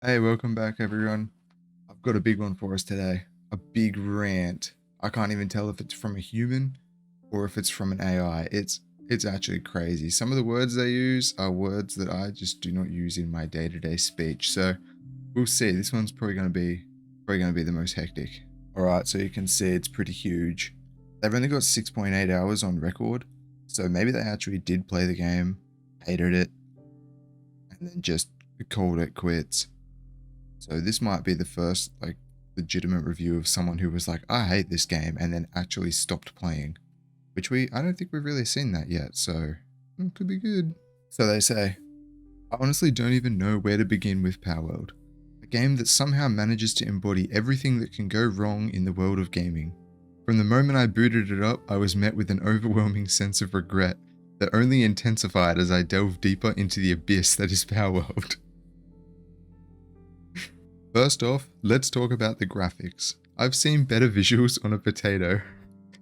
Hey, welcome back, everyone. I've got a big one for us today. A big rant. I can't even tell if it's from a human or if it's from an AI. It's actually crazy. Some of the words they use are words that I just do not use in my day-to-day speech. So we'll see. This one's probably gonna be the most hectic. All right, so you can see it's pretty huge. They've only got 6.8 hours on record, so maybe they actually did play the game, hated it, and then just called it quits. So this might be the first legitimate review of someone who was like, I hate this game, and then actually stopped playing. Which I don't think we've really seen that yet, so it could be good. So they say, I honestly don't even know where to begin with Palworld, a game that somehow manages to embody everything that can go wrong in the world of gaming. From the moment I booted it up, I was met with an overwhelming sense of regret that only intensified as I delved deeper into the abyss that is Palworld. First off, let's talk about the graphics. I've seen better visuals on a potato.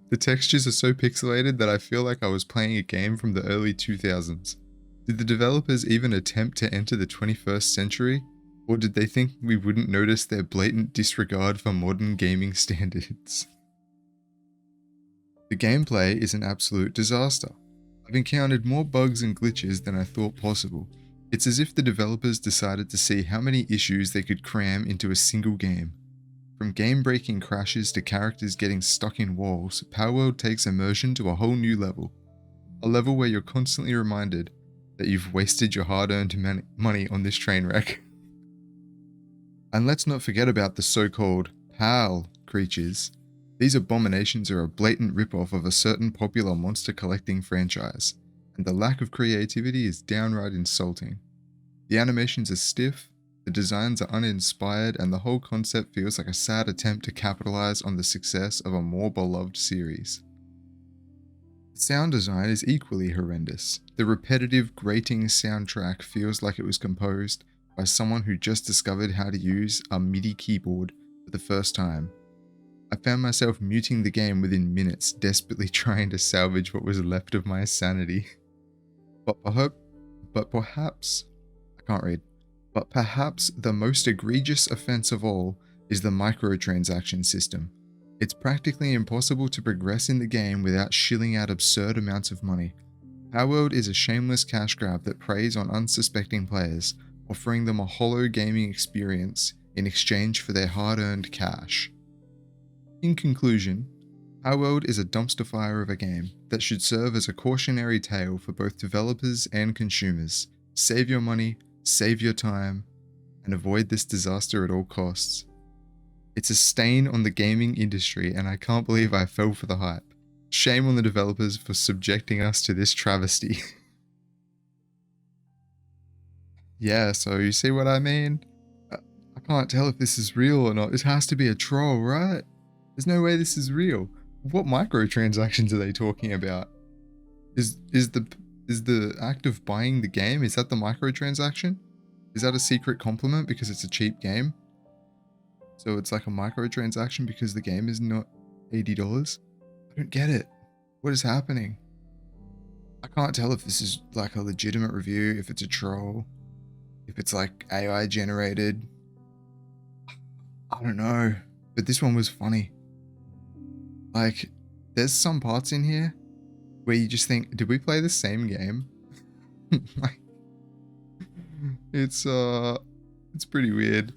The textures are so pixelated that I feel like I was playing a game from the early 2000s. Did the developers even attempt to enter the 21st century? Or did they think we wouldn't notice their blatant disregard for modern gaming standards? The gameplay is an absolute disaster. I've encountered more bugs and glitches than I thought possible. It's as if the developers decided to see how many issues they could cram into a single game. From game-breaking crashes to characters getting stuck in walls, Palworld takes immersion to a whole new level. A level where you're constantly reminded that you've wasted your hard-earned money on this train wreck. And let's not forget about the so-called PAL creatures. These abominations are a blatant rip-off of a certain popular monster collecting franchise, and the lack of creativity is downright insulting. The animations are stiff, the designs are uninspired, and the whole concept feels like a sad attempt to capitalize on the success of a more beloved series. The sound design is equally horrendous. The repetitive, grating soundtrack feels like it was composed by someone who just discovered how to use a MIDI keyboard for the first time. I found myself muting the game within minutes, desperately trying to salvage what was left of my sanity. But perhaps, I can't read, but perhaps the most egregious offense of all is the microtransaction system. It's practically impossible to progress in the game without shilling out absurd amounts of money. Palworld is a shameless cash grab that preys on unsuspecting players, offering them a hollow gaming experience in exchange for their hard-earned cash. In conclusion, Palworld is a dumpster fire of a game that should serve as a cautionary tale for both developers and consumers. Save your money, save your time, and avoid this disaster at all costs. It's a stain on the gaming industry, and I can't believe I fell for the hype. Shame on the developers for subjecting us to this travesty. Yeah, so you see what I mean? I can't tell if this is real or not. It has to be a troll, right? There's no way this is real. What microtransactions are they talking about? Is the act of buying the game, is that the microtransaction? Is that a secret compliment because it's a cheap game? So it's like a microtransaction because the game is not $80? I don't get it. What is happening? I can't tell if this is like a legitimate review, if it's a troll, if it's like AI generated. I don't know. But this one was funny. Like, there's some parts in here where you just think, did we play the same game? Like, it's pretty weird.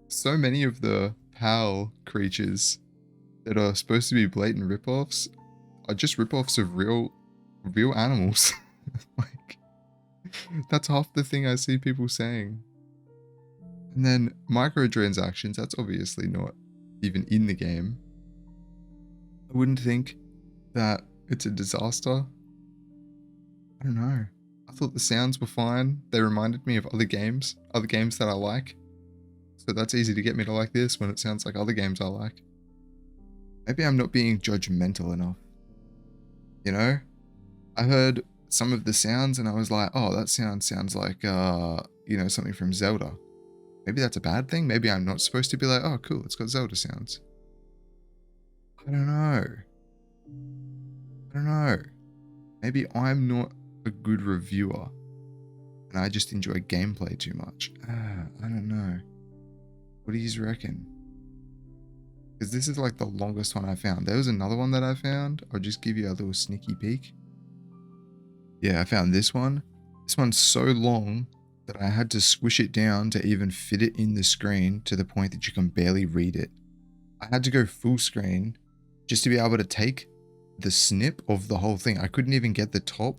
So many of the PAL creatures that are supposed to be blatant ripoffs are just ripoffs of real animals. Like, that's half the thing I see people saying. And then microtransactions, that's obviously not even in the game. I wouldn't think that it's a disaster. I don't know. I thought the sounds were fine. They reminded me of other games that I like. So that's easy to get me to like this when it sounds like other games I like. Maybe I'm not being judgmental enough. You know? I heard some of the sounds and I was like, oh, that sounds like, something from Zelda. Maybe that's a bad thing. Maybe I'm not supposed to be like, oh, cool, it's got Zelda sounds. I don't know. Maybe I'm not a good reviewer and I just enjoy gameplay too much. I don't know. What do you reckon? Because this is like the longest one I found. There was another one that I found. I'll just give you a little sneaky peek. Yeah, I found this one. This one's so long that I had to squish it down to even fit it in the screen to the point that you can barely read it. I had to go full screen just to be able to take the snip of the whole thing. I couldn't even get the top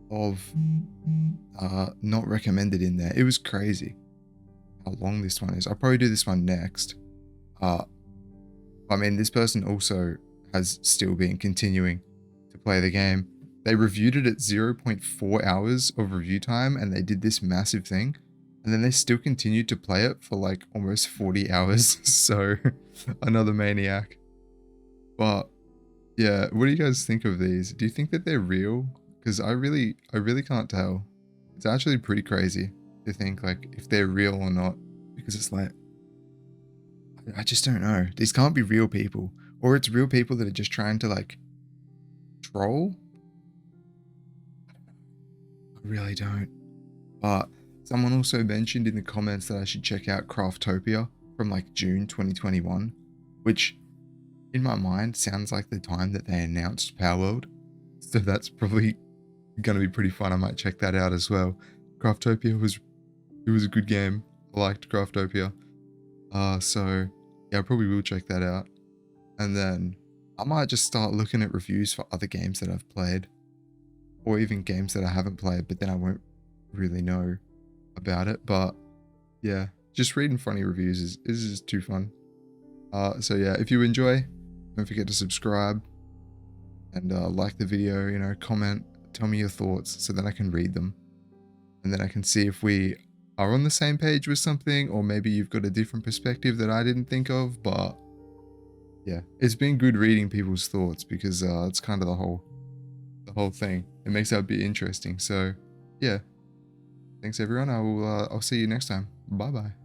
of not recommended in there. It was crazy how long this one is. I'll probably do this one next. I mean, this person also has still been continuing to play the game. They reviewed it at 0.4 hours of review time, and they did this massive thing. And then they still continued to play it for like almost 40 hours. So another maniac. But yeah, what do you guys think of these? Do you think that they're real? Because I really can't tell. It's actually pretty crazy to think like if they're real or not. Because it's like, I just don't know. These can't be real people. Or it's real people that are just trying to like troll. I really don't. But someone also mentioned in the comments that I should check out Craftopia from like June 2021, which in my mind sounds like the time that they announced Palworld. So that's probably going to be pretty fun. I might check that out as well. Craftopia was a good game. I liked Craftopia. So yeah, I probably will check that out. And then I might just start looking at reviews for other games that I've played, or even games that I haven't played, but then I won't really know about it. But yeah, just reading funny reviews is just too fun. So yeah, if you enjoy, don't forget to subscribe and like the video, you know, comment, tell me your thoughts so that I can read them. And then I can see if we are on the same page with something, or maybe you've got a different perspective that I didn't think of. But yeah, it's been good reading people's thoughts, because it's kind of the whole thing. It makes it a bit interesting. So yeah, thanks everyone. I'll see you next time. Bye bye.